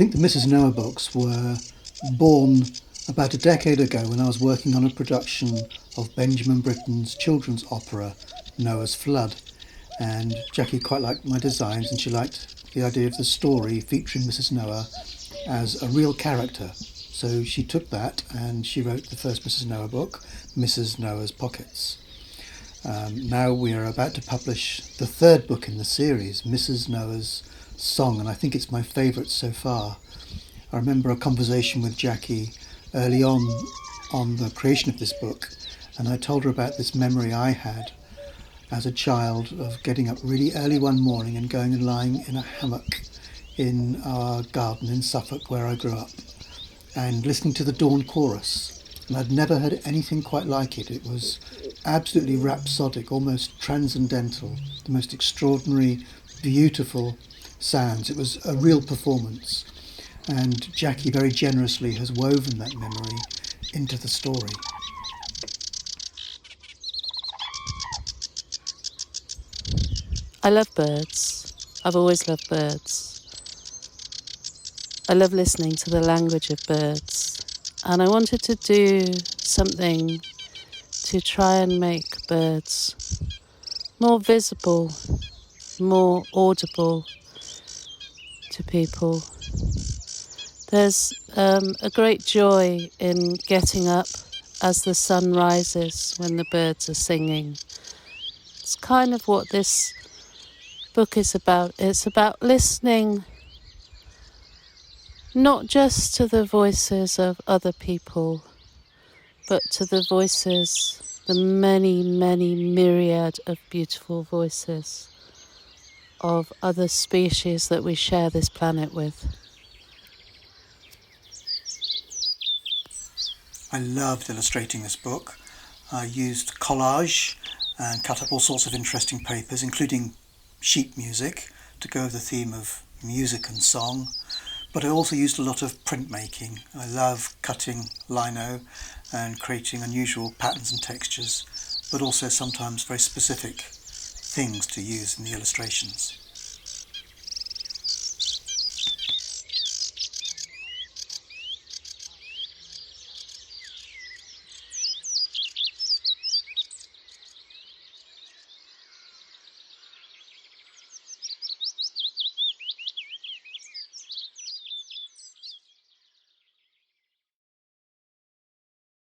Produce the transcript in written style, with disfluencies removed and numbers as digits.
think the Mrs. Noah books were born about a decade ago when I was working on a production of Benjamin Britten's children's opera, Noah's Flood. And Jackie quite liked my designs, and she liked the idea of the story featuring Mrs. Noah as a real character. So she took that and she wrote the first Mrs. Noah book, Mrs. Noah's Pockets. Now we are about to publish the third book in the series, Mrs. Noah's Song, and I think it's my favourite so far. I remember a conversation with Jackie early on the creation of this book, and I told her about this memory I had as a child of getting up really early one morning and going and lying in a hammock in our garden in Suffolk where I grew up and listening to the dawn chorus. And I'd never heard anything quite like it. It was absolutely rhapsodic, almost transcendental, the most extraordinary, beautiful sounds. It was a real performance. And Jackie very generously has woven that memory into the story. I love birds. I've always loved birds. I love listening to the language of birds. And I wanted to do something to try and make birds more visible, more audible to people. There's a great joy in getting up as the sun rises when the birds are singing. It's kind of what this book is about. It's about listening not just to the voices of other people, but to the voices, the many, many myriad of beautiful voices of other species that we share this planet with. I loved illustrating this book. I used collage and cut up all sorts of interesting papers, including sheet music, to go with the theme of music and song. But I also used a lot of printmaking. I love cutting lino and creating unusual patterns and textures, but also sometimes very specific things to use in the illustrations.